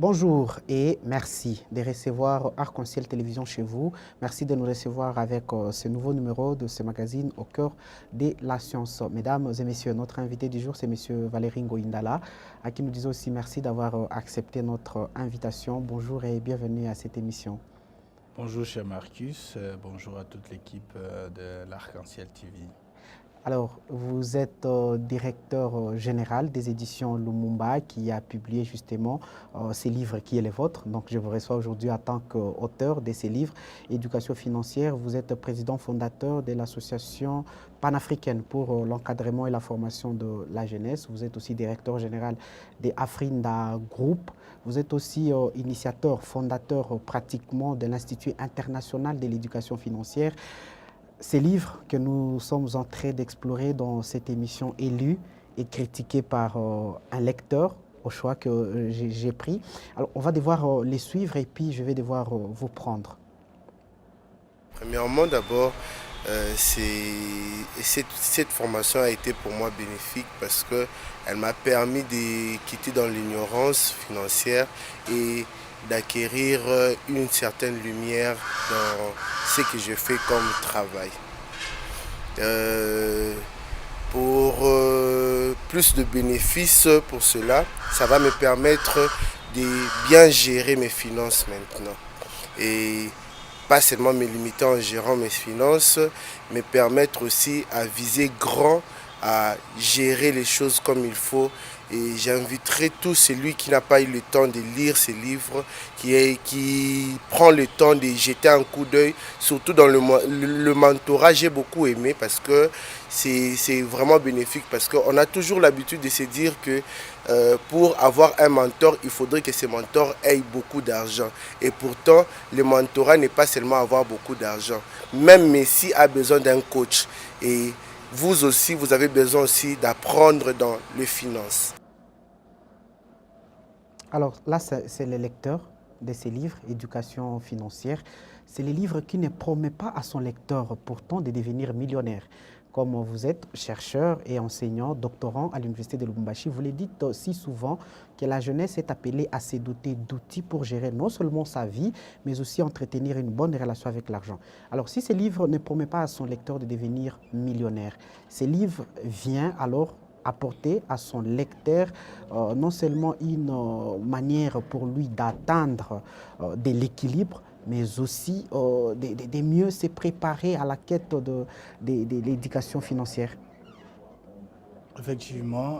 Bonjour et merci de recevoir Arc-en-Ciel Télévision chez vous. Merci de nous recevoir avec ce nouveau numéro de ce magazine au cœur de la science. Mesdames et messieurs, notre invité du jour, c'est M. Valéry Ngoïndala, à qui nous disons aussi merci d'avoir accepté notre invitation. Bonjour et bienvenue à cette émission. Bonjour cher Marcus, bonjour à toute l'équipe de l'Arc-en-Ciel TV. Alors, vous êtes directeur général des éditions Lumumba qui a publié justement ces livres qui est les vôtres. Donc, je vous reçois aujourd'hui en tant qu'auteur de ces livres. Éducation financière, vous êtes président fondateur de l'association panafricaine pour l'encadrement et la formation de la jeunesse. Vous êtes aussi directeur général des Afrinda Group. Vous êtes aussi initiateur, fondateur pratiquement de l'Institut international de l'éducation financière. Ces livres que nous sommes en train d'explorer dans cette émission est lu et critiqué par un lecteur au choix que j'ai pris. Alors, on va devoir les suivre et puis je vais devoir vous prendre. Premièrement, d'abord, cette formation a été pour moi bénéfique parce qu'elle m'a permis de quitter dans l'ignorance financière et d'acquérir une certaine lumière dans ce que je fais comme travail. Pour plus de bénéfices pour cela, ça va me permettre de bien gérer mes finances maintenant. Et pas seulement me limiter en gérant mes finances, mais permettre aussi à viser grand, à gérer les choses comme il faut. Et j'inviterai tout celui qui n'a pas eu le temps de lire ces livres, qui prend le temps de jeter un coup d'œil, surtout dans le mentorat. J'ai beaucoup aimé parce que c'est vraiment bénéfique, parce qu'on a toujours l'habitude de se dire que pour avoir un mentor, il faudrait que ce mentor ait beaucoup d'argent. Et pourtant, le mentorat n'est pas seulement avoir beaucoup d'argent. Même Messi a besoin d'un coach. Et vous aussi, vous avez besoin aussi d'apprendre dans les finances. Alors là, c'est le lecteur de ces livres, Éducation financière. C'est le livre qui ne promet pas à son lecteur pourtant de devenir millionnaire. Comme vous êtes chercheur et enseignant, doctorant à l'Université de Lubumbashi, vous le dites si souvent que la jeunesse est appelée à se doter d'outils pour gérer non seulement sa vie, mais aussi entretenir une bonne relation avec l'argent. Alors si ce livre ne promet pas à son lecteur de devenir millionnaire, ce livre vient alors apporter à son lecteur non seulement une manière pour lui d'atteindre de l'équilibre, mais aussi de mieux se préparer à la quête de l'éducation financière. Effectivement,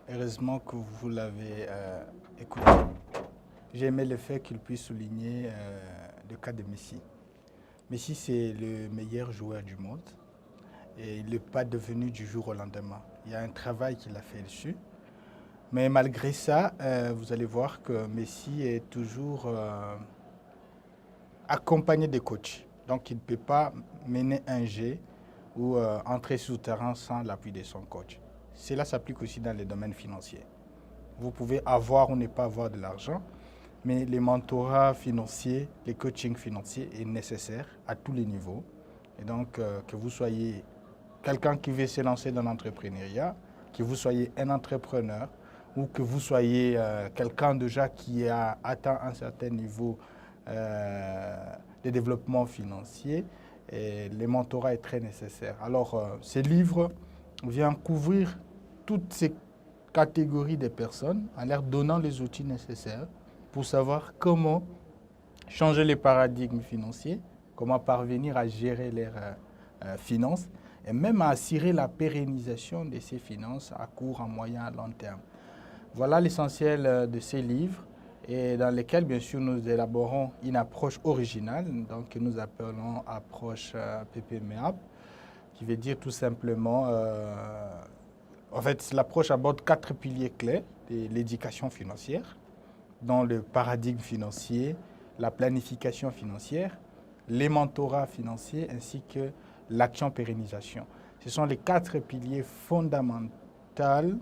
heureusement que vous l'avez écouté. J'ai aimé le fait qu'il puisse souligner le cas de Messi. Messi, c'est le meilleur joueur du monde et il n'est pas devenu du jour au lendemain. Il y a un travail qu'il a fait dessus. Mais malgré ça, vous allez voir que Messi est toujours accompagné de coachs. Donc il ne peut pas mener un jeu ou entrer sur le terrain sans l'appui de son coach. Cela s'applique aussi dans les domaines financiers. Vous pouvez avoir ou ne pas avoir de l'argent, mais les mentorats financiers, les coachings financiers est nécessaire à tous les niveaux. Et donc que vous soyez quelqu'un qui veut se lancer dans l'entrepreneuriat, que vous soyez un entrepreneur ou que vous soyez quelqu'un déjà qui a atteint un certain niveau de développement financier, et le mentorat est très nécessaire. Alors, ce livre vient couvrir toutes ces catégories de personnes en leur donnant les outils nécessaires pour savoir comment changer les paradigmes financiers, comment parvenir à gérer leurs finances et même à assurer la pérennisation de ces finances à court, à moyen, à long terme. Voilà l'essentiel de ces livres et dans lesquels, bien sûr, nous élaborons une approche originale, donc que nous appelons approche PPMEAP, qui veut dire tout simplement, en fait, l'approche aborde 4 piliers clés de l'éducation financière, dont le paradigme financier, la planification financière, les mentorats financiers ainsi que l'action pérennisation. Ce sont les 4 piliers fondamentaux,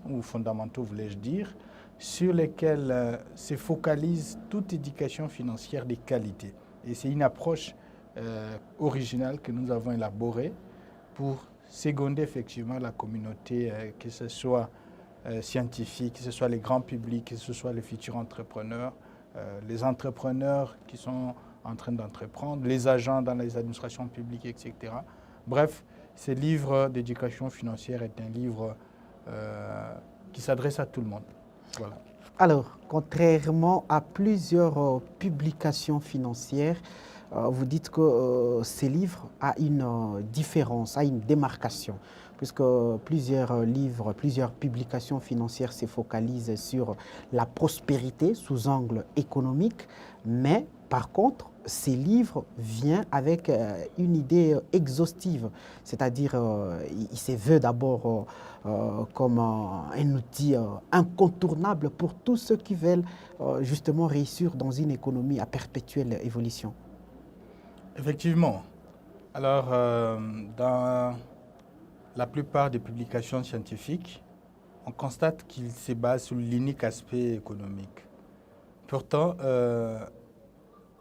ou fondamentaux voulais-je dire, sur lesquels se focalise toute éducation financière de qualité. Et c'est une approche originale que nous avons élaborée pour seconder effectivement la communauté, que ce soit scientifiques, que ce soit les grands publics, que ce soit les futurs entrepreneurs, les entrepreneurs qui sont en train d'entreprendre, les agents dans les administrations publiques, etc. Bref, ce livre d'éducation financière est un livre qui s'adresse à tout le monde. Voilà. Alors, contrairement à plusieurs publications financières, vous dites que ces livres a une différence, a une démarcation, puisque plusieurs livres, plusieurs publications financières se focalisent sur la prospérité sous angle économique, mais par contre, ces livres viennent avec une idée exhaustive, c'est-à-dire il se veut d'abord comme un outil incontournable pour tous ceux qui veulent justement réussir dans une économie à perpétuelle évolution. Effectivement. Alors, dans la plupart des publications scientifiques, on constate qu'ils se basent sur l'unique aspect économique. Pourtant,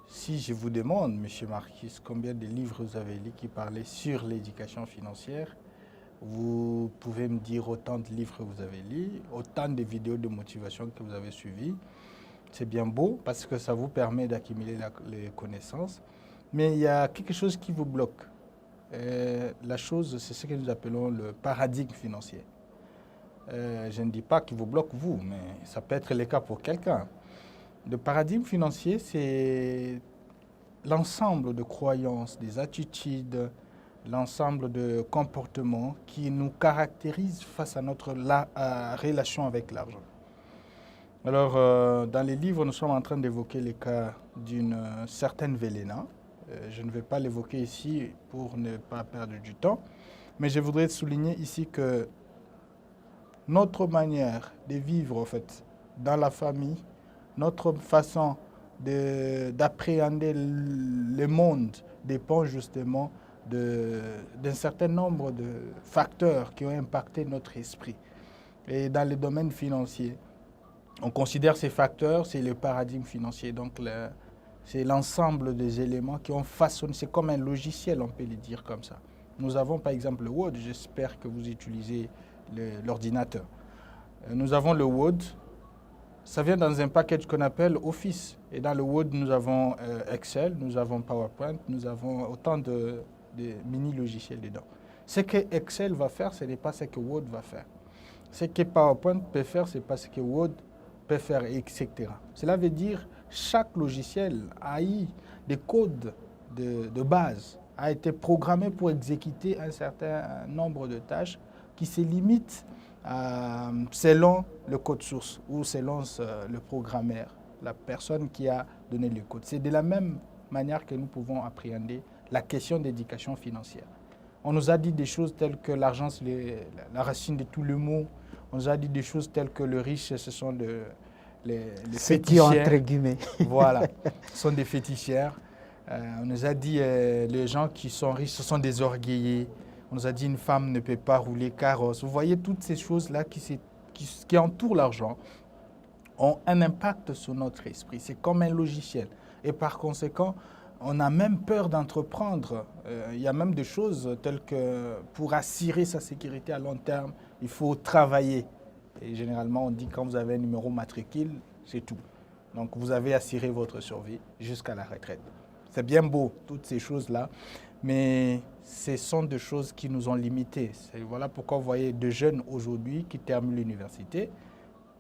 si je vous demande, M. Marquis, combien de livres vous avez lus qui parlaient sur l'éducation financière, vous pouvez me dire autant de livres que vous avez lus, autant de vidéos de motivation que vous avez suivies. C'est bien beau parce que ça vous permet d'accumuler les connaissances. Mais il y a quelque chose qui vous bloque. La chose, c'est ce que nous appelons le paradigme financier. Je ne dis pas qu'il vous bloque vous, mais ça peut être le cas pour quelqu'un. Le paradigme financier, c'est l'ensemble de croyances, des attitudes, l'ensemble de comportements qui nous caractérisent face à notre relation avec l'argent. Alors, dans les livres, nous sommes en train d'évoquer le cas d'une certaine Vélena. Je ne vais pas l'évoquer ici pour ne pas perdre du temps, mais je voudrais souligner ici que notre manière de vivre, en fait, dans la famille, notre façon d'appréhender le monde dépend justement d'un certain nombre de facteurs qui ont impacté notre esprit. Et dans le domaine financier, on considère ces facteurs, c'est le paradigme financier. Donc, c'est l'ensemble des éléments qui ont façonné, c'est comme un logiciel, on peut le dire comme ça. Nous avons par exemple le Word, j'espère que vous utilisez l'ordinateur. Nous avons le Word, ça vient dans un package qu'on appelle Office. Et dans le Word, nous avons Excel, nous avons PowerPoint, nous avons autant de mini-logiciels dedans. Ce que Excel va faire, ce n'est pas ce que Word va faire. Ce que PowerPoint peut faire, ce n'est pas ce que Word peut faire, etc. Cela veut dire chaque logiciel a eu des codes de base, a été programmé pour exécuter un certain nombre de tâches qui se limitent selon le code source ou selon le programmeur, la personne qui a donné le code. C'est de la même manière que nous pouvons appréhender la question d'éducation financière. On nous a dit des choses telles que l'argent, c'est la racine de tout le mot. On nous a dit des choses telles que le riche, ce sont les fétichères. Entre guillemets. Voilà, ce sont des fétichères. On nous a dit les gens qui sont riches, ce sont des orgueillers. On nous a dit une femme ne peut pas rouler carrosse. Vous voyez, toutes ces choses-là qui entourent l'argent ont un impact sur notre esprit. C'est comme un logiciel. Et par conséquent, on a même peur d'entreprendre. Il y a même des choses telles que pour assurer sa sécurité à long terme, il faut travailler. Et généralement, on dit quand vous avez un numéro matricule, c'est tout. Donc, vous avez assuré votre survie jusqu'à la retraite. C'est bien beau, toutes ces choses-là, mais ce sont des choses qui nous ont limités. Voilà pourquoi vous voyez de jeunes aujourd'hui qui terminent l'université,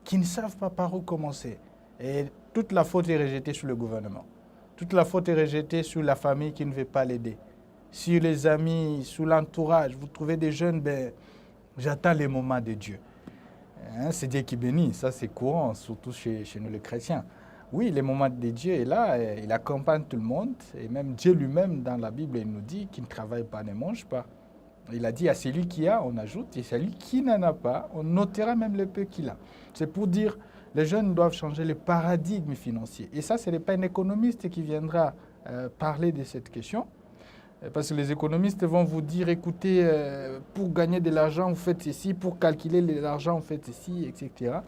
qui ne savent pas par où commencer. Et toute la faute est rejetée sur le gouvernement. Toute la faute est rejetée sur la famille qui ne veut pas l'aider. Sur les amis, sur l'entourage. Vous trouvez des jeunes, j'attends les moments de Dieu. C'est Dieu qui bénit, ça c'est courant, surtout chez nous les chrétiens. Oui, le moment de Dieu est là, il accompagne tout le monde. Et même Dieu lui-même, dans la Bible, il nous dit qu'il ne travaille pas, ne mange pas. Il a dit à celui qui a, on ajoute, et celui qui n'en a pas, on notera même le peu qu'il a. C'est pour dire, les jeunes doivent changer le paradigme financier. Et ça, ce n'est pas un économiste qui viendra parler de cette question. Parce que les économistes vont vous dire, écoutez, pour gagner de l'argent, vous faites ceci, pour calculer l'argent, vous faites ceci, etc.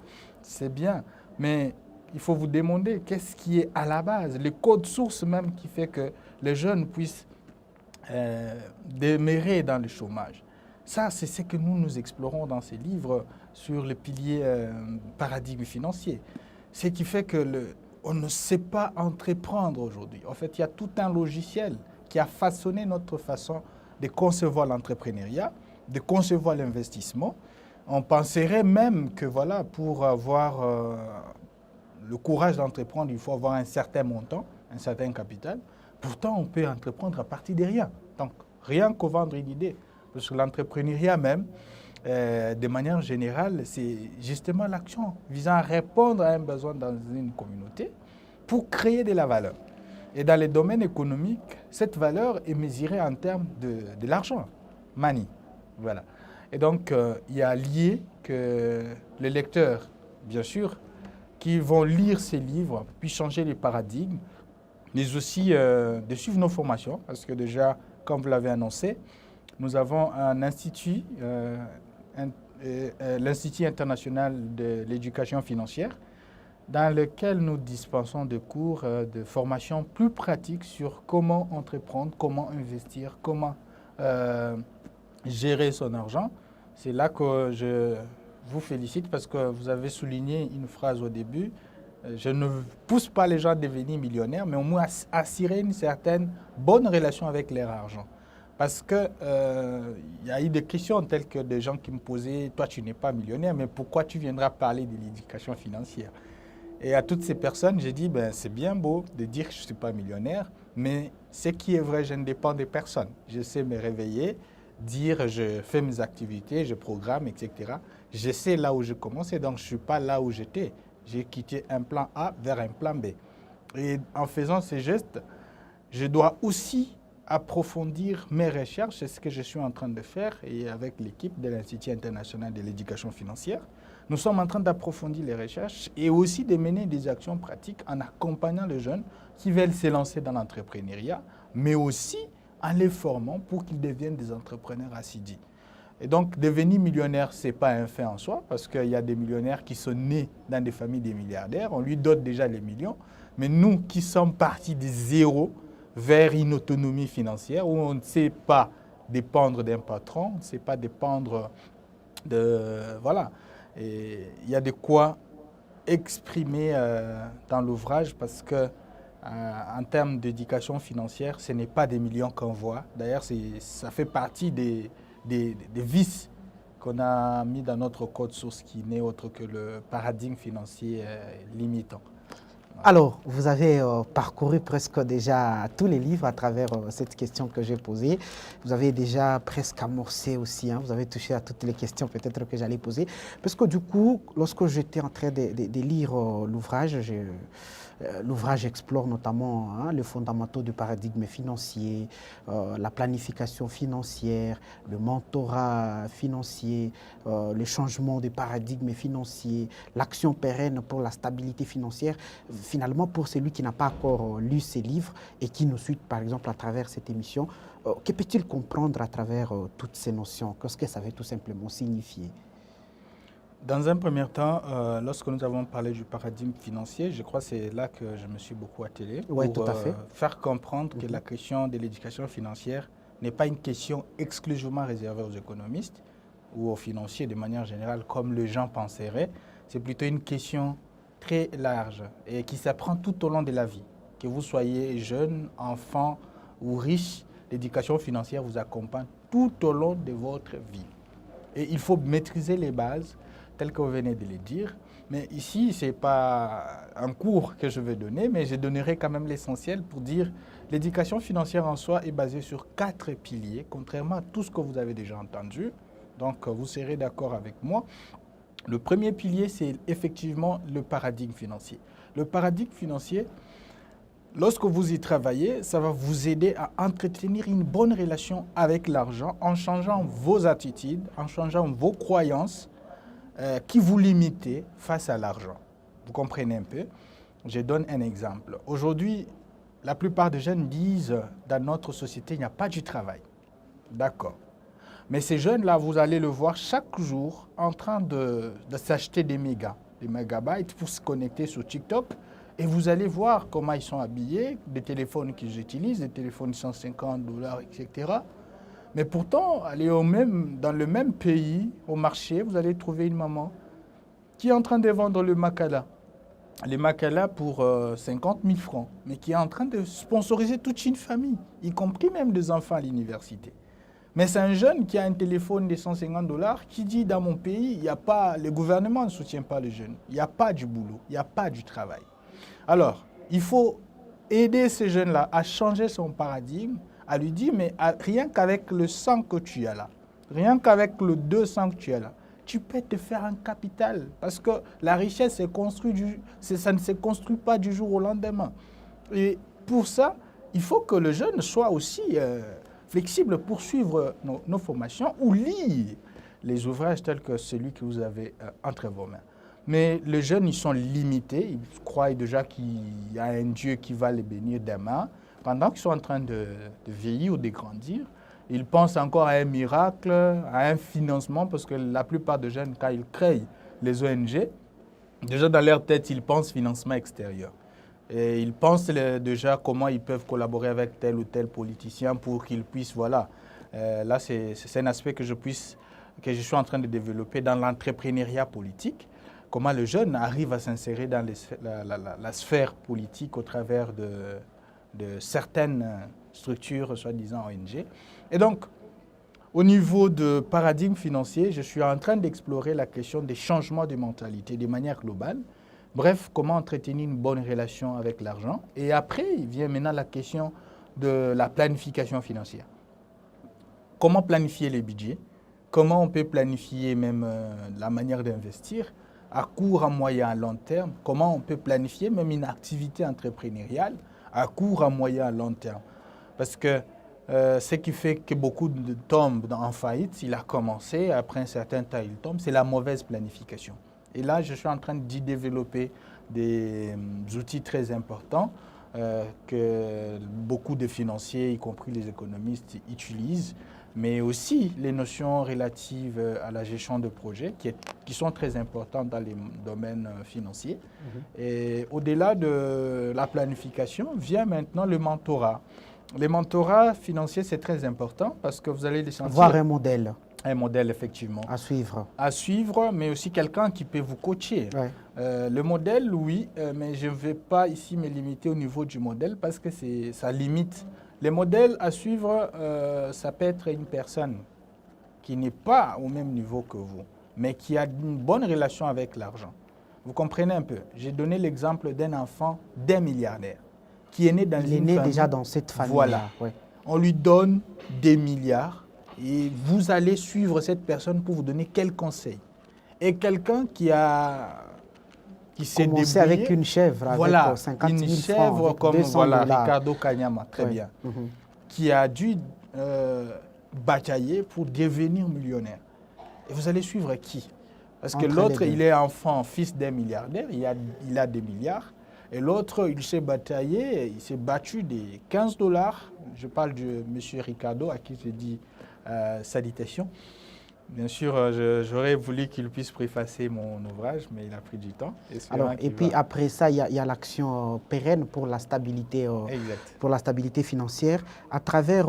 C'est bien, mais il faut vous demander qu'est-ce qui est à la base, le code source même qui fait que les jeunes puissent demeurer dans le chômage. Ça, c'est ce que nous explorons dans ces livres sur les piliers paradigme financier. Ce qui fait que on ne sait pas entreprendre aujourd'hui. En fait, il y a tout un logiciel qui a façonné notre façon de concevoir l'entrepreneuriat, de concevoir l'investissement. On penserait même que voilà, pour avoir le courage d'entreprendre, il faut avoir un certain montant, un certain capital. Pourtant, on peut entreprendre à partir de rien. Donc, rien qu'au vendre une idée. Parce que l'entrepreneuriat même, de manière générale, c'est justement l'action visant à répondre à un besoin dans une communauté pour créer de la valeur. Et dans les domaines économiques, cette valeur est mesurée en termes de l'argent, money. Voilà. Et donc, il y a lié que les lecteurs, bien sûr, qui vont lire ces livres, puis changer les paradigmes, mais aussi de suivre nos formations, parce que déjà, comme vous l'avez annoncé, nous avons un institut, l'Institut international de l'éducation financière, dans lequel nous dispensons des cours de formation plus pratiques sur comment entreprendre, comment investir, comment gérer son argent. C'est là que je vous félicite parce que vous avez souligné une phrase au début. Je ne pousse pas les gens à devenir millionnaires, mais au moins assurer une certaine bonne relation avec leur argent. Parce qu'il y a eu des questions telles que des gens qui me posaient « Toi, tu n'es pas millionnaire, mais pourquoi tu viendras parler de l'éducation financière ?» Et à toutes ces personnes, j'ai dit « C'est bien beau de dire que je ne suis pas millionnaire, mais ce qui est vrai, je ne dépends de personne. Je sais me réveiller, dire je fais mes activités, je programme, etc. Je sais là où je commence et donc je ne suis pas là où j'étais. J'ai quitté un plan A vers un plan B. Et en faisant ces gestes, je dois aussi approfondir mes recherches, c'est ce que je suis en train de faire et avec l'équipe de l'Institut international de l'éducation financière. Nous sommes en train d'approfondir les recherches et aussi de mener des actions pratiques en accompagnant les jeunes qui veulent se lancer dans l'entrepreneuriat, mais aussi en les formant pour qu'ils deviennent des entrepreneurs assidus. Et donc, devenir millionnaire, ce n'est pas un fait en soi, parce qu'il y a des millionnaires qui sont nés dans des familles de milliardaires, on lui donne déjà les millions, mais nous qui sommes partis de zéro vers une autonomie financière où on ne sait pas dépendre d'un patron, on ne sait pas dépendre de... Voilà. Et il y a de quoi exprimer dans l'ouvrage parce que en termes d'éducation financière, ce n'est pas des millions qu'on voit. D'ailleurs, ça fait partie des vices qu'on a mis dans notre code source qui n'est autre que le paradigme financier limitant. Alors, vous avez parcouru presque déjà tous les livres à travers cette question que j'ai posée. Vous avez déjà presque amorcé aussi, hein, vous avez touché à toutes les questions peut-être que j'allais poser. Parce que du coup, lorsque j'étais en train de lire l'ouvrage, l'ouvrage explore notamment les fondamentaux du paradigme financier, la planification financière, le mentorat financier, le changement des paradigmes financiers, l'action pérenne pour la stabilité financière. Finalement, pour celui qui n'a pas encore lu ces livres et qui nous suit par exemple à travers cette émission, que peut-il comprendre à travers toutes ces notions? Qu'est-ce que ça veut tout simplement signifier? Dans un premier temps, lorsque nous avons parlé du paradigme financier, je crois que c'est là que je me suis beaucoup attelé Oui, pour tout à fait. faire comprendre que la question de l'éducation financière n'est pas une question exclusivement réservée aux économistes ou aux financiers de manière générale, comme les gens penseraient. C'est plutôt une question très large et qui s'apprend tout au long de la vie. Que vous soyez jeune, enfant ou riche, l'éducation financière vous accompagne tout au long de votre vie. Et il faut maîtriser les bases telles que vous venez de les dire. Mais ici, ce n'est pas un cours que je vais donner, mais je donnerai quand même l'essentiel pour dire l'éducation financière en soi est basée sur 4 piliers, contrairement à tout ce que vous avez déjà entendu. Donc, vous serez d'accord avec moi. Le premier pilier, c'est effectivement le paradigme financier. Le paradigme financier, lorsque vous y travaillez, ça va vous aider à entretenir une bonne relation avec l'argent en changeant vos attitudes, en changeant vos croyances qui vous limitent face à l'argent. Vous comprenez un peu? Je donne un exemple. Aujourd'hui, la plupart des jeunes disent dans notre société, il n'y a pas du travail. D'accord. Mais ces jeunes-là, vous allez le voir chaque jour en train de s'acheter des mégabytes pour se connecter sur TikTok. Et vous allez voir comment ils sont habillés, des téléphones qu'ils utilisent, des téléphones $150, etc. Mais pourtant, dans le même pays, au marché, vous allez trouver une maman qui est en train de vendre le makala. Les makala pour 50 000 francs, mais qui est en train de sponsoriser toute une famille, y compris même des enfants à l'université. Mais c'est un jeune qui a un téléphone de $150 qui dit dans mon pays, le gouvernement ne soutient pas les jeunes. Il n'y a pas du boulot, il n'y a pas du travail. Alors, il faut aider ces jeunes-là à changer son paradigme, à lui dire, mais rien qu'avec le 100 que tu as là, rien qu'avec le 200 que tu as là, tu peux te faire un capital. Parce que la richesse ça ne se construit pas du jour au lendemain. Et pour ça, il faut que le jeune soit aussi flexible pour suivre nos formations ou lire les ouvrages tels que celui que vous avez entre vos mains. Mais les jeunes, ils sont limités. Ils croient déjà qu'il y a un Dieu qui va les bénir demain. Pendant qu'ils sont en train de vieillir ou de grandir, ils pensent encore à un miracle, à un financement, parce que la plupart des jeunes, quand ils créent les ONG, déjà dans leur tête, ils pensent financement extérieur. Et ils pensent déjà comment ils peuvent collaborer avec tel ou tel politicien pour qu'ils puissent, voilà. Là, c'est un aspect que je suis en train de développer dans l'entrepreneuriat politique. Comment le jeune arrive à s'insérer dans la sphère politique au travers de certaines structures, soi-disant ONG. Et donc, au niveau de paradigme financier, je suis en train d'explorer la question des changements de mentalité de manière globale. Bref, comment entretenir une bonne relation avec l'argent. Et après, il vient maintenant la question de la planification financière. Comment planifier les budgets? Comment on peut planifier même la manière d'investir à court, à moyen, à long terme? Comment on peut planifier même une activité entrepreneuriale à court, à moyen, à long terme? Parce que ce qui fait que beaucoup tombent en faillite, il a commencé, après un certain temps, il tombe, c'est la mauvaise planification. Et là, je suis en train d'y développer des outils très importants que beaucoup de financiers, y compris les économistes, utilisent, mais aussi les notions relatives à la gestion de projets qui sont très importantes dans les domaines financiers. Et au-delà de la planification, vient maintenant le mentorat. Les mentorats financiers, c'est très important parce que vous allez les sentir. Voir un modèle. Un modèle, effectivement. À suivre. À suivre, mais aussi quelqu'un qui peut vous coacher. Ouais. Le modèle, oui, mais je ne vais pas ici me limiter au niveau du modèle parce que ça limite. Les modèles à suivre, ça peut être une personne qui n'est pas au même niveau que vous, mais qui a une bonne relation avec l'argent. Vous comprenez un peu? J'ai donné l'exemple d'un enfant d'un milliardaire qui est né dans Il est né déjà dans cette famille. Voilà. Ouais. On lui donne des milliards et vous allez suivre cette personne pour vous donner quel conseil. Et quelqu'un qui s'est commencé avec une chèvre, voilà, avec 50 000 une francs, chèvre avec comme $200. Ricardo Kanyama, très Ouais. bien, qui a dû batailler pour devenir millionnaire. Et vous allez suivre qui? Parce que Entre l'autre, les deux. il est enfant, fils d'un milliardaire, il a des milliards. Et l'autre, il s'est bataillé, il s'est battu des $15. Je parle de M. Ricardo, à qui je dis salutations. Bien sûr, j'aurais voulu qu'il puisse préfacer mon ouvrage, mais il a pris du temps. Alors, et puis après ça, il y a l'action pérenne pour la stabilité financière. À travers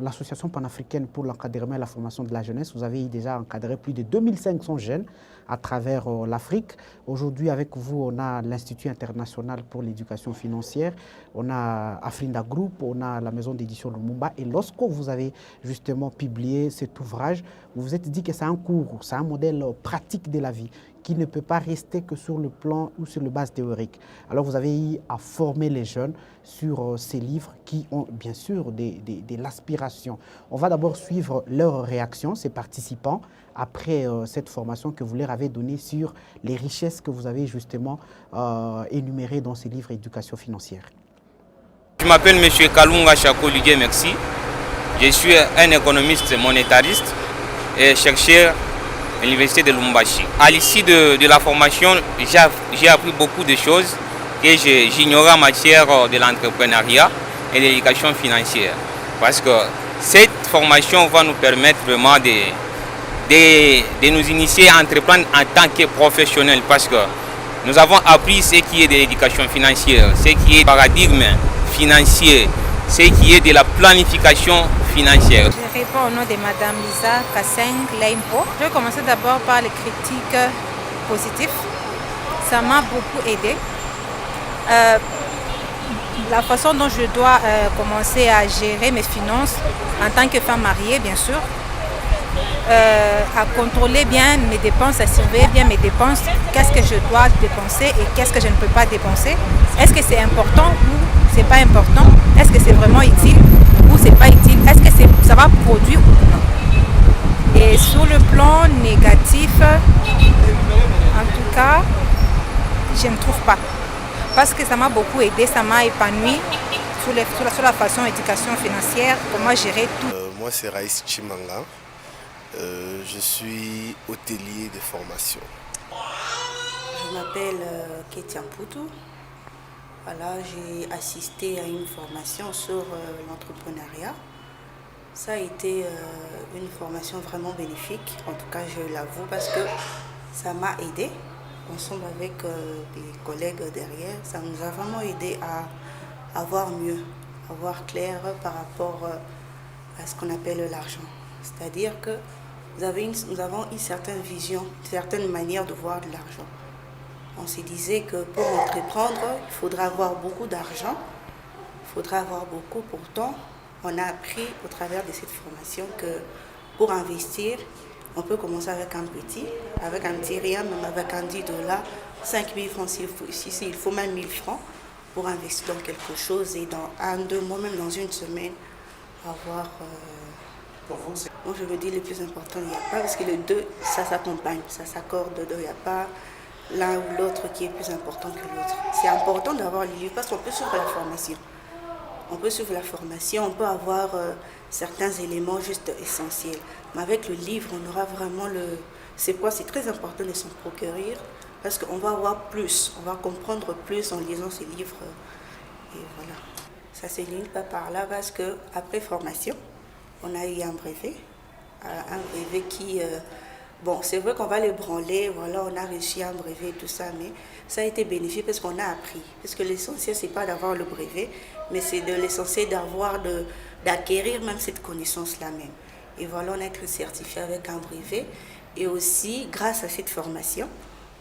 l'Association panafricaine pour l'encadrement et la formation de la jeunesse, vous avez déjà encadré plus de 2500 jeunes à travers l'Afrique. Aujourd'hui, avec vous, on a l'Institut international pour l'éducation financière, on a Afrinda Group, on a la maison d'édition Lumumba. Et lorsque vous avez justement publié cet ouvrage, vous vous êtes dit que c'est un cours, c'est un modèle pratique de la vie qui ne peut pas rester que sur le plan ou sur le base théorique. Alors vous avez eu à former les jeunes sur ces livres qui ont bien sûr de l'aspiration. On va d'abord suivre leurs réactions, ces participants, après cette formation que vous leur avez donnée sur les richesses que vous avez justement énumérées dans ces livres éducation financière. Je m'appelle M. Kalunga Chako Ligue, merci. Je suis un économiste monétariste et chercheur à l'université de Lubumbashi. À l'issue de la formation, j'ai appris beaucoup de choses que j'ignorais en matière de l'entrepreneuriat et de l'éducation financière. Parce que cette formation va nous permettre vraiment de nous initier à entreprendre en tant que professionnels. Parce que nous avons appris ce qui est de l'éducation financière, ce qui est paradigme financier, ce qui est de la planification financière. Je réponds au nom de Madame Lisa Kasseng Leimpo. Je vais commencer d'abord par les critiques positives. Ça m'a beaucoup aidé. La façon dont je dois commencer à gérer mes finances en tant que femme mariée, bien sûr, à contrôler bien mes dépenses, à surveiller bien mes dépenses, qu'est-ce que je dois dépenser et qu'est-ce que je ne peux pas dépenser. Est-ce que c'est important ou c'est pas important? Est-ce que c'est vraiment utile ou c'est pas utile? Est-ce que ça va produire ou non? Et sur le plan négatif, en tout cas, je ne trouve pas. Parce que ça m'a beaucoup aidé, ça m'a épanoui sur la façon éducation financière, comment gérer tout. Moi, c'est Raïs Chimanga. Je suis hôtelier de formation. Je m'appelle Ketia Poutou. Voilà, j'ai assisté à une formation sur l'entrepreneuriat. Ça a été une formation vraiment bénéfique, en tout cas je l'avoue, parce que ça m'a aidé. Ensemble avec des collègues derrière, ça nous a vraiment aidé à voir mieux, à voir clair par rapport à ce qu'on appelle l'argent. C'est-à-dire que nous avons une certaine vision, une certaine manière de voir de l'argent. On se disait que pour entreprendre, il faudra avoir beaucoup d'argent, il faudra avoir beaucoup. Pourtant, on a appris au travers de cette formation que pour investir, on peut commencer avec un petit rien, même avec un 10 $, 5 000 francs si il faut même 1 000 francs pour investir dans quelque chose et dans 1-2 mois, même dans une semaine, avoir... Moi je me dis le plus important, il n'y a pas, parce que les deux, ça s'accompagne, ça s'accorde, il n'y a pas l'un ou l'autre qui est plus important que l'autre. C'est important d'avoir les livres parce qu'on peut suivre la formation. On peut suivre la formation, on peut avoir certains éléments juste essentiels. Mais avec le livre, on aura vraiment c'est très important de s'en procurer parce qu'on va avoir plus, on va comprendre plus en lisant ces livres. Et voilà. Ça s'élimine pas par là parce qu'après formation, on a eu un brevet qui... bon, c'est vrai qu'on va le branler, voilà, on a réussi un brevet et tout ça, mais ça a été bénéfique parce qu'on a appris. Parce que l'essentiel, c'est pas d'avoir le brevet, mais c'est de l'essentiel d'acquérir même cette connaissance-là même. Et voilà, on a été certifié avec un brevet. Et aussi, grâce à cette formation,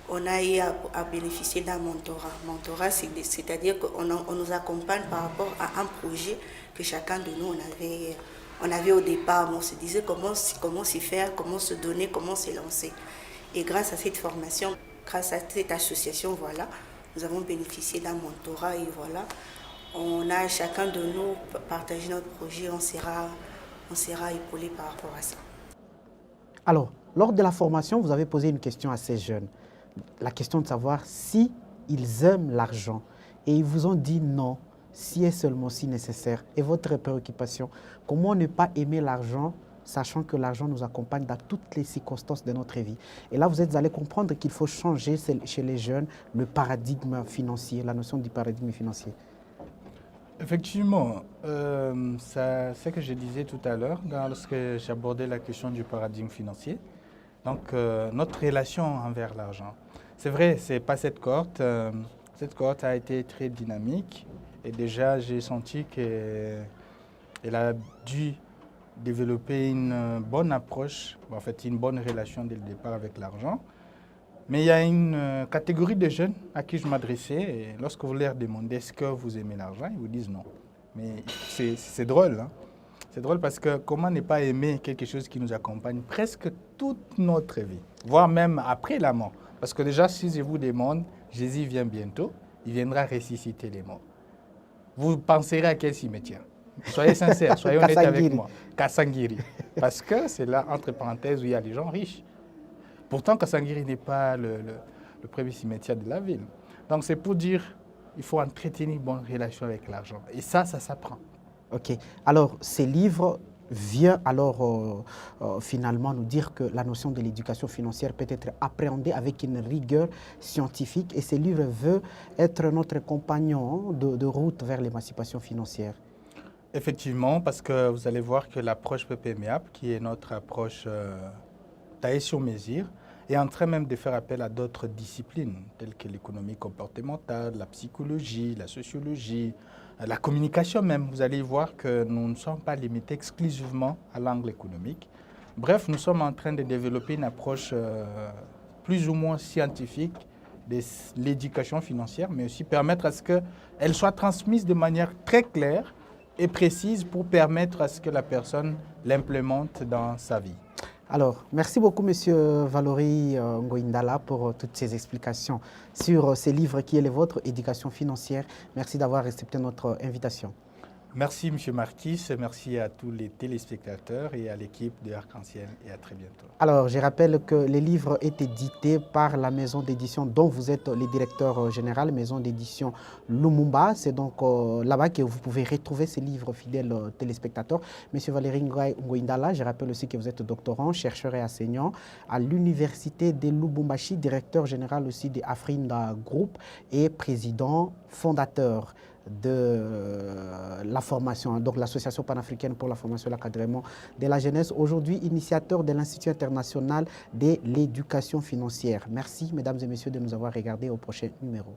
on a eu à bénéficier d'un mentorat. Mentorat, c'est-à-dire qu'on nous accompagne par rapport à un projet que chacun de nous, on avait au départ. On se disait comment s'y faire, comment se donner, comment se lancer. Et grâce à cette formation, grâce à cette association, voilà, nous avons bénéficié d'un mentorat et voilà, on a chacun de nous partagé notre projet, on sera épaulé par rapport à ça. Alors, lors de la formation, vous avez posé une question à ces jeunes. La question de savoir si ils aiment l'argent. Et ils vous ont dit non, si et seulement si nécessaire. Et votre préoccupation, comment ne pas aimer l'argent, sachant que l'argent nous accompagne dans toutes les circonstances de notre vie. Et là, vous êtes allé comprendre qu'il faut changer chez les jeunes le paradigme financier, la notion du paradigme financier. Effectivement, c'est ce que je disais tout à l'heure lorsque j'abordais la question du paradigme financier. Donc, notre relation envers l'argent. C'est vrai, ce n'est pas cette cohorte. Cette cohorte a été très dynamique et déjà, j'ai senti qu'elle a dû développer une bonne approche, en fait, une bonne relation dès le départ avec l'argent. Mais il y a une catégorie de jeunes à qui je m'adressais et lorsque vous leur demandez est-ce que vous aimez l'argent, ils vous disent non. Mais c'est drôle, hein? C'est drôle parce que comment ne pas aimer quelque chose qui nous accompagne presque toute notre vie, voire même après la mort. Parce que déjà, si je vous demande, Jésus vient bientôt, il viendra ressusciter les morts. Vous penserez à quel cimetière? Soyez sincères, soyez honnêtes avec moi. Kasangiri. Parce que c'est là, entre parenthèses, où il y a les gens riches. Pourtant, Kasangiri n'est pas le premier cimetière de la ville. Donc, c'est pour dire qu'il faut entretenir une bonne relation avec l'argent. Et ça s'apprend. OK. Alors, ces livres viennent alors finalement nous dire que la notion de l'éducation financière peut être appréhendée avec une rigueur scientifique. Et ces livres veulent être notre compagnon de route vers l'émancipation financière. Effectivement, parce que vous allez voir que l'approche PPMEAP, qui est notre approche taillée sur mesure, est en train même de faire appel à d'autres disciplines, telles que l'économie comportementale, la psychologie, la sociologie, la communication même. Vous allez voir que nous ne sommes pas limités exclusivement à l'angle économique. Bref, nous sommes en train de développer une approche plus ou moins scientifique de l'éducation financière, mais aussi permettre à ce qu'elle soit transmise de manière très claire et précise pour permettre à ce que la personne l'implémente dans sa vie. Alors, merci beaucoup, Monsieur Valory Ngoindala, pour toutes ces explications sur ces livres qui est le vôtre, Éducation financière. Merci d'avoir accepté notre invitation. Merci, M. Marquis. Merci à tous les téléspectateurs et à l'équipe de Arc-en-Ciel et à très bientôt. Alors, je rappelle que les livres est édité par la maison d'édition dont vous êtes le directeur général, maison d'édition Lumumba. C'est donc là-bas que vous pouvez retrouver ces livres, fidèles téléspectateurs. Monsieur Valory Ngoindala, je rappelle aussi que vous êtes doctorant, chercheur et enseignant à l'université de Lubumbashi, directeur général aussi de Afrinda Group et président fondateur de la formation, donc l'Association panafricaine pour la formation et l'encadrement de la jeunesse, aujourd'hui initiateur de l'Institut international de l'éducation financière. Merci, mesdames et messieurs, de nous avoir regardés au prochain numéro.